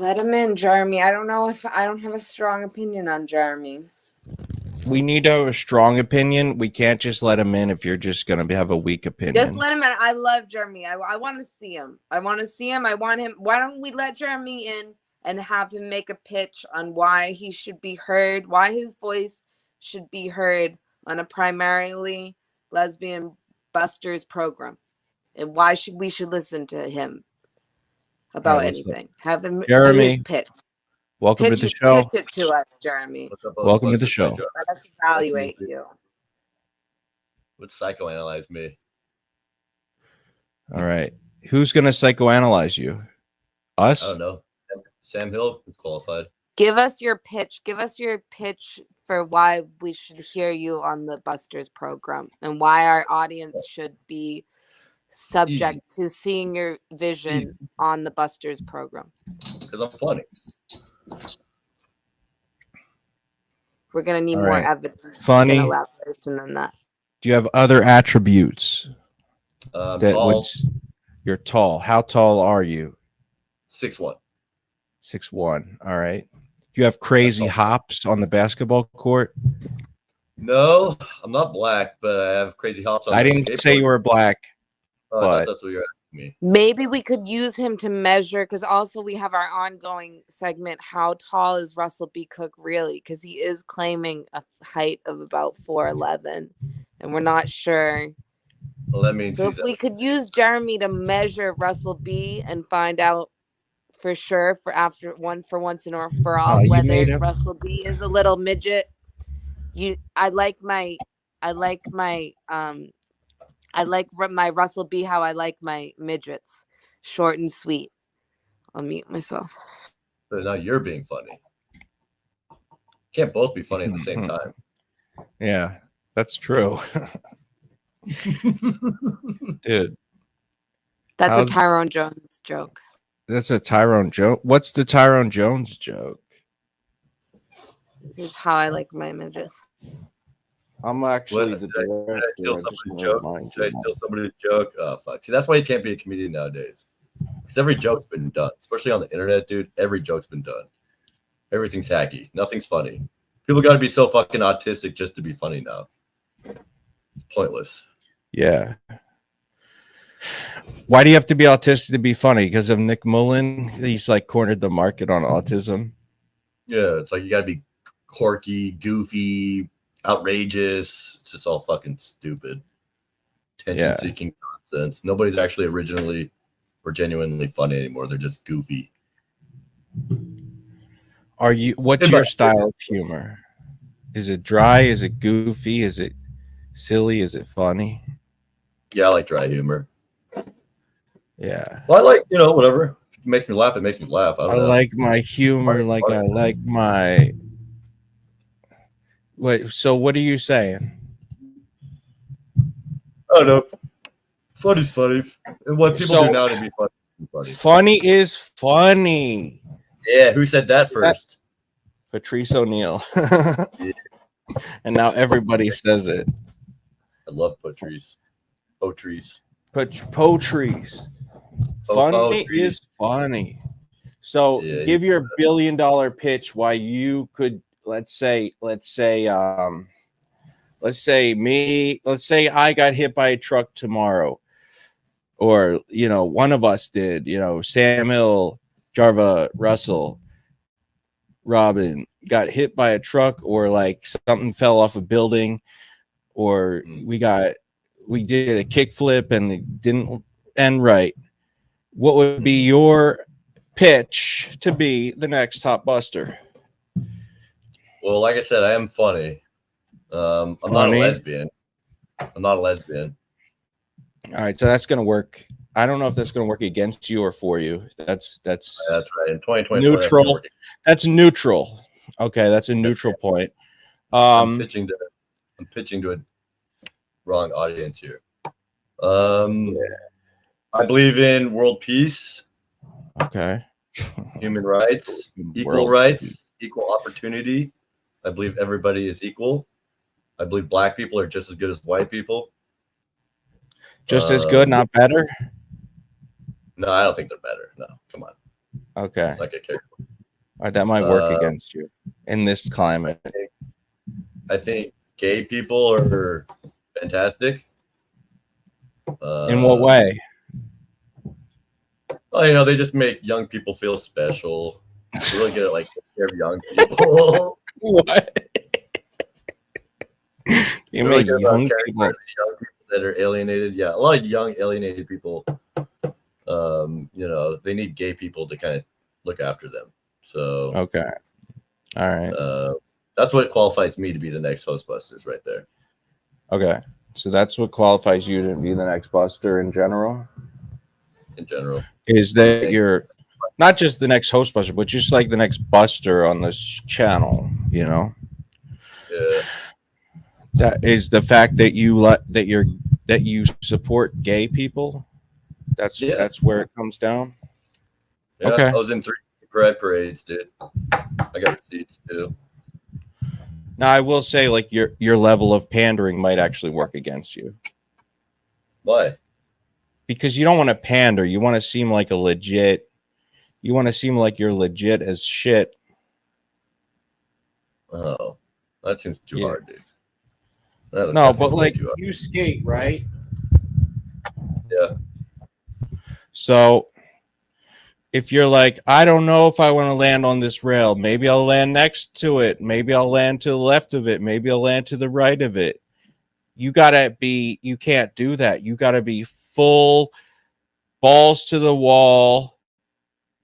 Let him in, Jeremy. I don't know if I don't have a strong opinion on Jeremy. We need to have a strong opinion. We can't just let him in if you're just going to have a weak opinion. Just let him in. I love Jeremy. I want to see him. I want him. Why don't we let Jeremy in and have him make a pitch on why he should be heard, why his voice should be heard on a primarily lesbian busters program, and why we should listen to him about anything. Have him Jeremy, do his pitch. Welcome to the show. Pitch it to us, Jeremy. Welcome to the show. Let us evaluate you. Would psychoanalyze me. All right. Who's going to psychoanalyze you? Us? I don't know. Sam Hill is qualified. Give us your pitch. Give us your pitch for why we should hear you on the Busters program and why our audience should be subject to seeing your vision on the Busters program. Because I'm funny. We're going to need more evidence. Funny. Elaboration than that. Do you have other attributes? Tall. You're tall. How tall are you? 6'1". 6'1". All right. Do you have crazy hops on the basketball court? No, I'm not black, but I have crazy hops on I didn't say you were black. But that's what you're asking me. Maybe we could use him to measure, because also we have our ongoing segment, how tall is Russell B. Cook really? Because he is claiming a height of about 4'11", and we're not sure. Well, that means so if we could use Jeremy to measure Russell B. and find out for sure once and for all whether Russell B. is a little midget. I like my Russell B. how I like my midgets, short and sweet. I'll mute myself. So now you're being funny. Can't both be funny at the same time. Yeah, that's true. Dude. That's a Tyrone Jones joke. That's a Tyrone Jones. What's the Tyrone Jones joke? This is how I like my midgets. I'm actually the director. Should I steal somebody's joke? Oh, fuck. See, that's why you can't be a comedian nowadays. Because every joke's been done. Especially on the internet, dude. Every joke's been done. Everything's hacky. Nothing's funny. People got to be so fucking autistic just to be funny now. It's pointless. Yeah. Why do you have to be autistic to be funny? Because of Nick Mullen? He's like cornered the market on autism. Yeah, it's like you got to be quirky, goofy, outrageous. It's just all fucking stupid. Attention-seeking nonsense. Nobody's actually originally or genuinely funny anymore. They're just goofy. What's your style of humor? Is it dry? Is it goofy? Is it silly? Is it funny? Yeah, I like dry humor. Yeah. Well, I like, whatever. If it makes me laugh, it makes me laugh. I like my humor like I like my... Wait, so what are you saying? I don't know. Funny's funny. And what people do now to be funny. Funny is funny. Yeah, who said that first? Patrice O'Neill. Yeah. And now everybody says it. I love Patrice. Patrice. Patrice. Funny is funny. So give your $1 billion pitch why you could, let's say I got hit by a truck tomorrow, or one of us did, Sam Hill, Jarva, Russell, Robin got hit by a truck, or like something fell off a building, or we did a kickflip and it didn't end right. What would be your pitch to be the next top buster? Well, like I said, I am funny. I'm not a lesbian. All right, so that's gonna work. I don't know if that's gonna work against you or for you. That's right. In 2020, neutral. That's neutral. Okay, that's a neutral point. I'm pitching to a wrong audience here. I believe in world peace. Okay. Human rights, equal rights, equal opportunity. I believe everybody is equal. I believe black people are just as good as white people. Just as good, not better? No, I don't think they're better. No, come on. Okay. It's not get carried. All right, that might work against you in this climate. I think gay people are fantastic. In what way? Well, you know, they just make young people feel special. They're really good at like taking care of young people. What? You They're really make good about young caring people. for the young people that are alienated. Yeah, a lot of young alienated people. You know, they need gay people to kind of look after them. So Okay. All right. that's what qualifies me to be the next Ghostbusters right there. Okay. So that's what qualifies you to be the next Buster in general? In general. Is that you're not just the next Ghostbuster, but just like the next Buster on this channel, you know? Yeah. That is the fact that you that you support gay people. That's where it comes down. Yeah, okay. I was in 3 pride parades, dude. I got receipts too. Now I will say, like your level of pandering might actually work against you. Why? Because you don't want to pander. You want to seem like a legit. You want to seem like you're legit as shit. Oh, that seems too hard, dude. No, but like you skate, right? Yeah. So if you're like, I don't know if I want to land on this rail, maybe I'll land next to it. Maybe I'll land to the left of it. Maybe I'll land to the right of it. You can't do that. You gotta be full balls to the wall,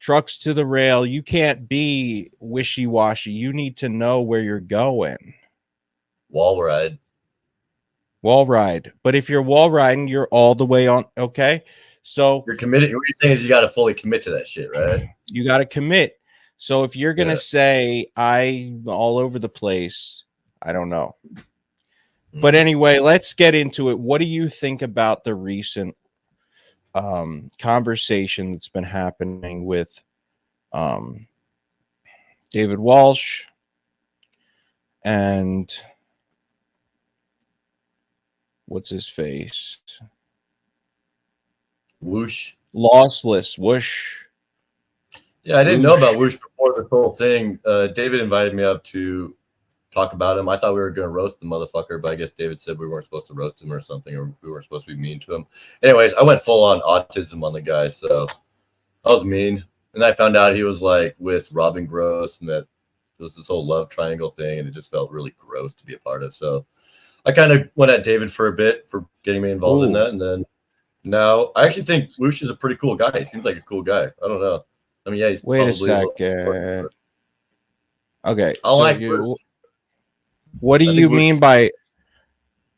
trucks to the rail. You can't be wishy-washy. You need to know where you're going. Wall ride. But if you're wall riding, you're all the way on. Okay. So you're committed. What you're saying is you got to fully commit to that shit, right? You got to commit. So if you're going to say I'm all over the place, I don't know. But anyway, let's get into it. What do you think about the recent conversation that's been happening with David Walsh and what's his face? Whoosh. Lossless. Whoosh. Yeah, I didn't know about Whoosh before this whole thing. David invited me up to talk about him. I thought we were going to roast the motherfucker, but I guess David said we weren't supposed to roast him or something, or we weren't supposed to be mean to him. Anyways, I went full on autism on the guy, so I was mean. And I found out he was like with Robin Gross, and that it was this whole love triangle thing, and it just felt really gross to be a part of. So I kind of went at David for a bit for getting me involved in that, and then now I actually think Whoosh is a pretty cool guy. He seems like a cool guy. I don't know. I mean, yeah, he's wait a second. Okay, I like Whoosh. What do you mean by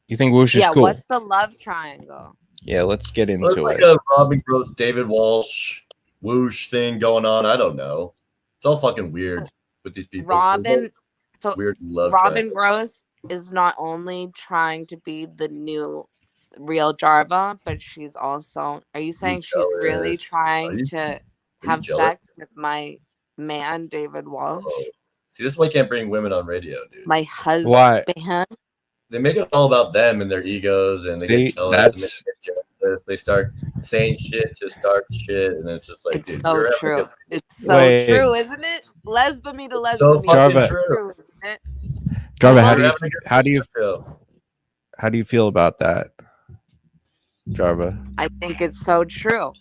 you think Whoosh is cool? Yeah, what's the love triangle? Yeah, let's get into it. Like a Robin Gross, David Walsh, Whoosh thing going on. I don't know. It's all fucking weird with these people. Robin triangle. Gross is not only trying to be the new real Jarva, but she's also, are you saying she's really trying to have sex with my man David Walsh? See, this is why you can't bring women on radio, dude. My husband. Why? They make it all about them and their egos, and they get jealous. They start saying shit to start shit, and it's just like, it's dude, so true. It's so true, isn't it? Lesbian me to lesbian. So fucking true, isn't it? Jarva, how do you feel about that, Jarva? I think it's so true.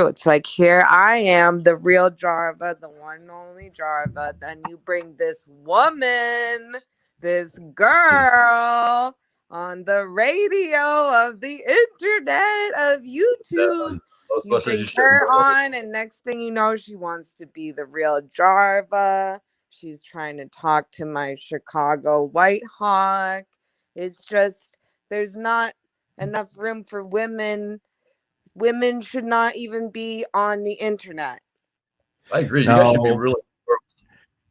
It's like, here I am, the real Jarva, the one and only Jarva. Then you bring this woman, this girl on the radio of the internet of YouTube. You bring her on, and next thing you know, she wants to be the real Jarva. She's trying to talk to my Chicago White Hawk. It's just, there's not enough room for women. Women should not even be on the internet. I agree. No. You guys should be really.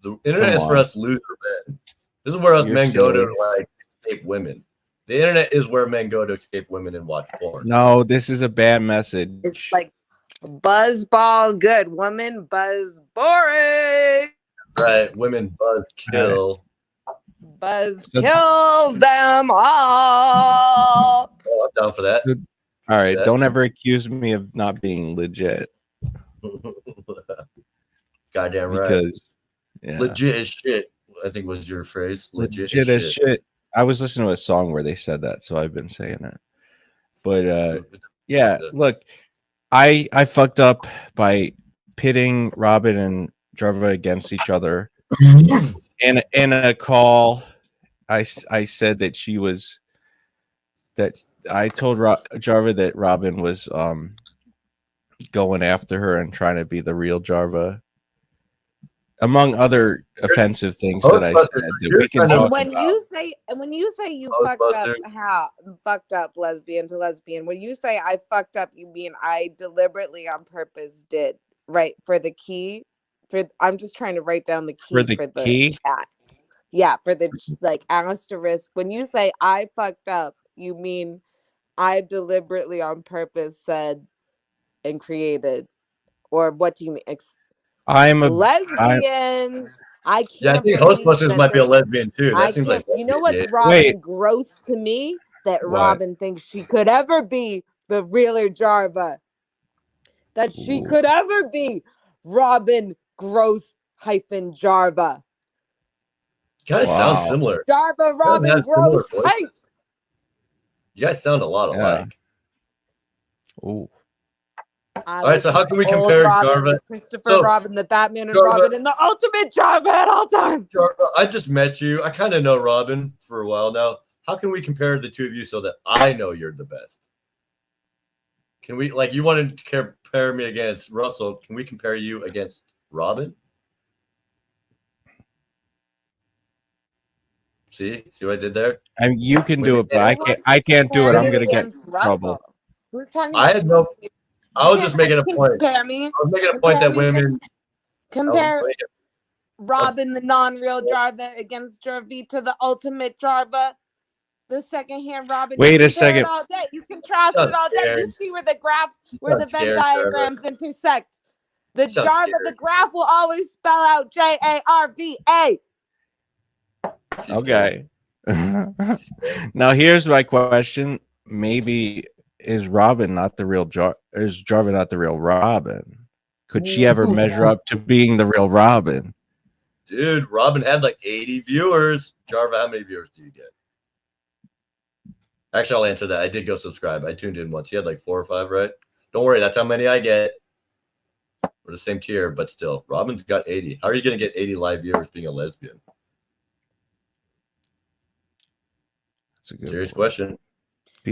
The internet is for us loser men. This is where us men go to like escape women. The internet is where men go to escape women and watch porn. No, this is a bad message. It's like buzz ball good, woman buzz boring. Right, women buzz kill. Buzz kill them all. Oh, I'm down for that. All right, don't ever accuse me of not being legit. Goddamn right. because legit as shit, I think was your phrase. Legit as shit. I was listening to a song where they said that, so I've been saying it. But yeah, look, I fucked up by pitting Robin and Jarva against each other. in a call, I said that I told Jarva that Robin was going after her and trying to be the real Jarva, among other offensive things that I said that we can talk when about. when you say you fucked up lesbian to lesbian, when you say I fucked up, you mean I deliberately on purpose did, right? For the key, I'm just trying to write down the key for the key. chat. Yeah, for the like asterisk. When you say I fucked up, you mean I deliberately on purpose said and created, or what do you mean? Lesbians. I can't. Yeah, I think Hostbusters might be a lesbian too. That seems like you know what's Robin gross to me? That Robin thinks she could ever be the realer Jarva. That she could ever be Robin gross hyphen Jarva. Kind of sounds similar. Jarva, Robin, gross hype. You guys sound a lot alike. Ooh. All right, so how can we compare Jarva, Christopher Robin, the Batman and Robin, and the ultimate Jarva at all time? Jarva, I just met you. I kind of know Robin for a while now. How can we compare the two of you so that I know you're the best? Can we, like, you wanted to compare me against Russell? Can we compare you against Robin? See what I did there? I mean, you can do it, but I can't do it. I'm gonna get in trouble. Who's talking? I was just making a point. Compare me. I was making a point that women compare Robin, the non-real Jarva, against Jarvita, the ultimate Jarva, the second-hand Robin. Wait a second. All day. You contrast it all day. You see where the graphs, where the Venn diagrams intersect. The Jarva, the graph will always spell out Jarva. Okay. Now here's my question. Maybe is Robin not the real is Jarva not the real Robin? Could she ever measure up to being the real Robin? Dude, Robin had like 80 viewers. Jarva, how many viewers do you get? Actually, I'll answer that. I did go subscribe. I tuned in once. You had like 4 or 5, right? Don't worry, that's how many I get. We're the same tier, but still, Robin's got 80. How are you going to get 80 live viewers being a lesbian? That's a good serious question.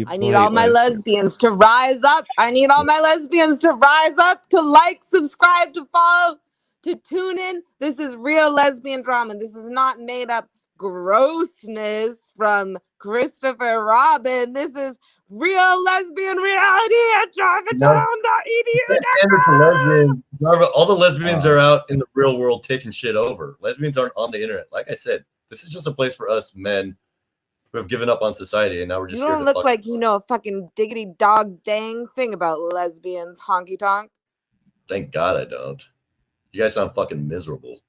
I need all my lesbians to rise up. I need all my lesbians to rise up, to like, subscribe, to follow, to tune in. This is real lesbian drama. This is not made up grossness from Christopher Robin. This is real lesbian reality at jarvatown.edu. All the lesbians are out in the real world taking shit over. Lesbians aren't on the internet. Like I said, this is just a place for us men who have given up on society, and now we're just. You don't look like you know a fucking diggity dog dang thing about lesbians, honky tonk. Thank God I don't. You guys sound fucking miserable.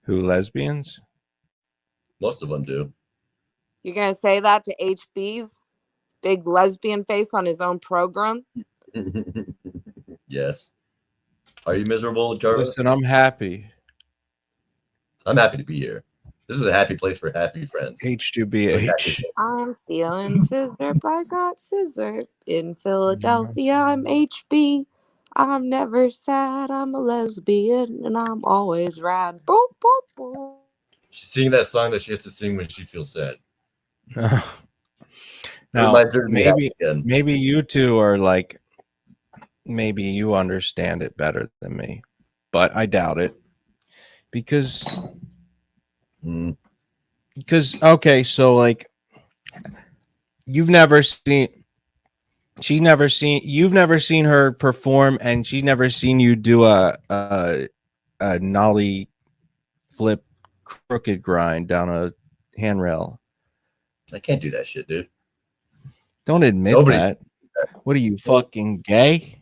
Who, lesbians? Most of them do. You're gonna say that to HB's big lesbian face on his own program? Yes. Are you miserable, Jarvis? Listen, I'm happy. I'm happy to be here. This is a happy place for happy friends. H2BH. I'm feeling scissor. I got scissor in Philadelphia. I'm HB. I'm never sad. I'm a lesbian, and I'm always rad. Boop, boop, boop. She's singing that song that she has to sing when she feels sad. Now, maybe you two are like, maybe you understand it better than me, but I doubt it because okay, so like you've never seen her perform, and she's never seen you do a nollie flip crooked grind down a handrail. I can't do that shit, dude. Don't admit that. What are you, fucking gay?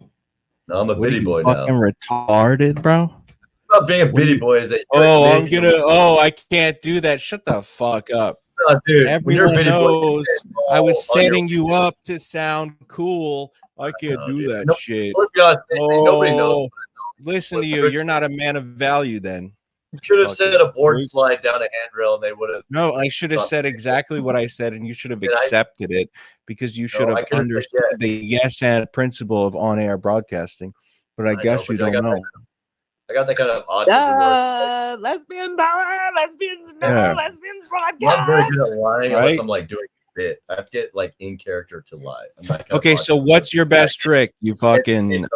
No, I'm a biddy boy now. Fucking retarded, bro. Not being a biddy boy is that. I can't do that. Shut the fuck up. No, dude, everyone knows I was setting you up to sound cool. I can't do that shit. Let's be honest, nobody knows. listen to you. You're not a man of value then. You should have Fucking said a board freak. slide down a handrail, and they would have. No, I should have said exactly what I said, and you should have And I- accepted it because you should No, I have could've said understood yes. the yes and principle of on-air broadcasting. But I guess know, you but I don't got know. I got that kind of autism. Lesbian power, lesbians no, Yeah. lesbians I'm not very broadcast. good at lying Right? unless I'm like doing a bit. I have to get like in character to lie. I'm not kind Okay, of so autistic. what's your best trick? You fucking so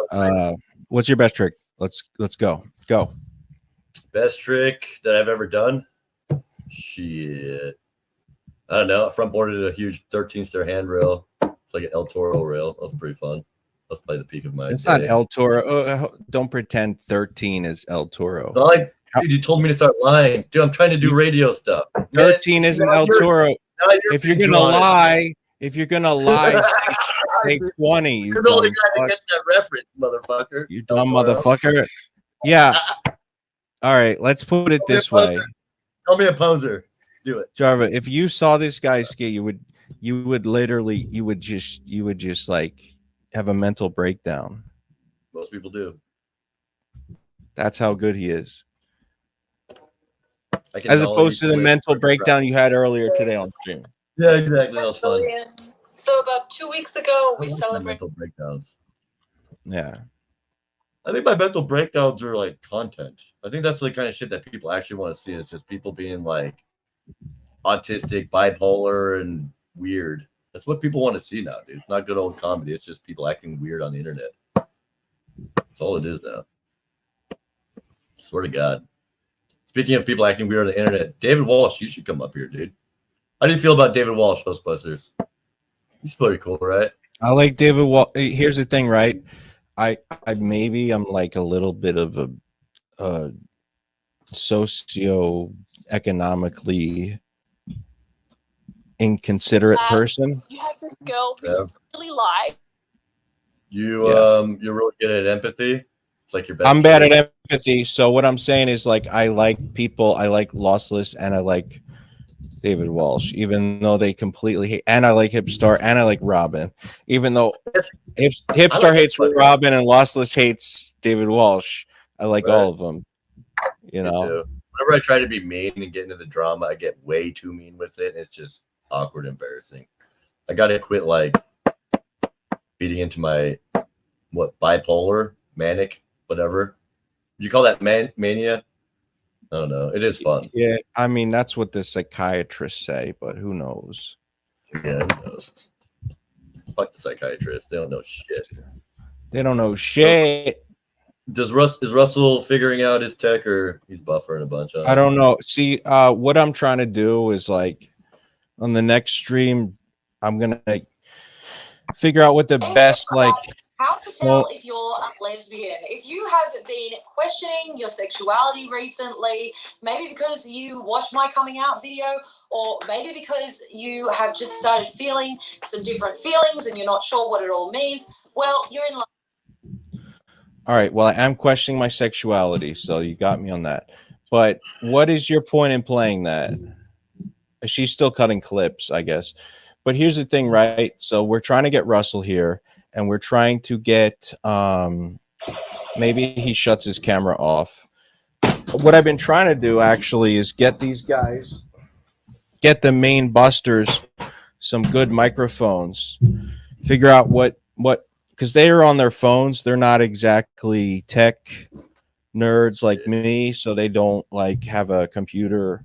what's your best trick? Let's go. Go. Best trick that I've ever done? Shit. I don't know. I front boarded a huge 13-stair handrail. It's like an El Toro rail. That was pretty fun. That's probably the peak of my It's day. not El Toro. Don't pretend 13 is El Toro. Not like, dude, you told me to start lying. Dude, I'm trying to do radio stuff. 13 isn't El Toro. If you're gonna lie, say 20. You're the only guy that gets that reference, motherfucker. You dumb motherfucker. Yeah. All right, let's put it this way. Call me a poser. Do it. Jarva, if you saw this guy skate, you would just like have a mental breakdown. Most people do. That's how good he is. I can As tell opposed you to the quit. mental breakdown you had earlier today on stream. Yeah, exactly. That was fun. So about 2 weeks ago, we I like my celebrated. mental breakdowns. Yeah. I think my mental breakdowns are like content. I think that's the kind of shit that people actually want to see is just people being like autistic, bipolar, and weird. That's what people want to see now, dude. It's not good old comedy. It's just people acting weird on the internet. That's all it is now. Swear to God. Speaking of people acting weird on the internet, David Walsh, you should come up here, dude. How do you feel about David Walsh, Ghostbusters? He's pretty cool, right? I like David Walsh. Here's the thing, right? I maybe I'm like a little bit of a socio-economically inconsiderate person. You have this girl who you really like. You're really good at empathy. It's like your best. I'm bad at empathy, so what I'm saying is like I like people, I like Lossless, and I like David Walsh, even though they completely hate, and I like Hipstar, and I like Robin, even though Hipstar hates Robin and Lossless hates David Walsh. I like all of them. You know, whenever I try to be mean and get into the drama, I get way too mean with it. It's just awkward, embarrassing. I gotta quit like feeding into my bipolar, manic, whatever. You call that mania? I don't know. It is fun. Yeah, I mean that's what the psychiatrists say, but who knows? Yeah, who knows? Fuck the psychiatrists. They don't know shit. They don't know shit. Is Russell figuring out his tech, or he's buffering a bunch of? I don't know. See, what I'm trying to do is like on the next stream, I'm gonna like figure out what the best like. How to tell if you're a lesbian? If you have been questioning your sexuality recently, maybe because you watched my coming out video, or maybe because you have just started feeling some different feelings and you're not sure what it all means, well, you're in love. All right. Well, I am questioning my sexuality, so you got me on that. But what is your point in playing that? She's still cutting clips, I guess. But here's the thing, right? So we're trying to get Russell here, and we're trying to get maybe he shuts his camera off. What I've been trying to do actually is get these guys, get the main busters some good microphones, figure out what because they are on their phones. They're not exactly tech nerds like me, so they don't like have a computer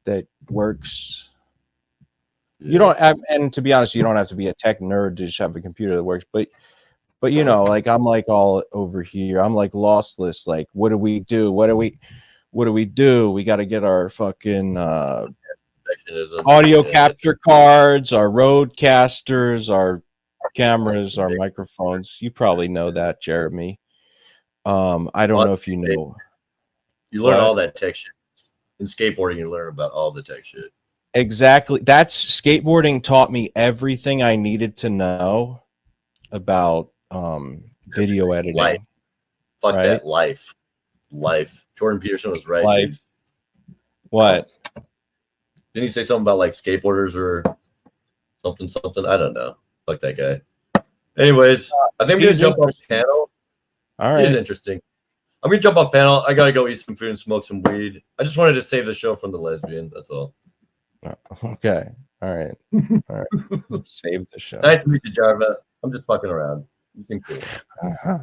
that works. Yeah. You don't have, and to be honest, you don't have to be a tech nerd to just have a computer that works. But you know, like I'm like all over here. I'm like lossless. Like, what do we do? What do we do? We got to get our fucking audio capture cards, our roadcasters, our cameras, our microphones. You probably know that, Jeremy. I don't know if you know. You learn all that tech shit. In skateboarding, you learn about all the tech shit. Exactly. That's skateboarding taught me everything I needed to know about video editing. Life. Fuck right? That life. Jordan Peterson was right. Life. Dude. What? Didn't he say something about like skateboarders or something? I don't know. Fuck that guy. Anyways, I think we're gonna jump off the panel. All right. He's interesting. I'm gonna jump off panel. I gotta go eat some food and smoke some weed. I just wanted to save the show from the lesbian. That's all. Okay. All right. All right. Save the show. Nice to meet you, Jarva. I'm just fucking around. You seem cool. Uh-huh.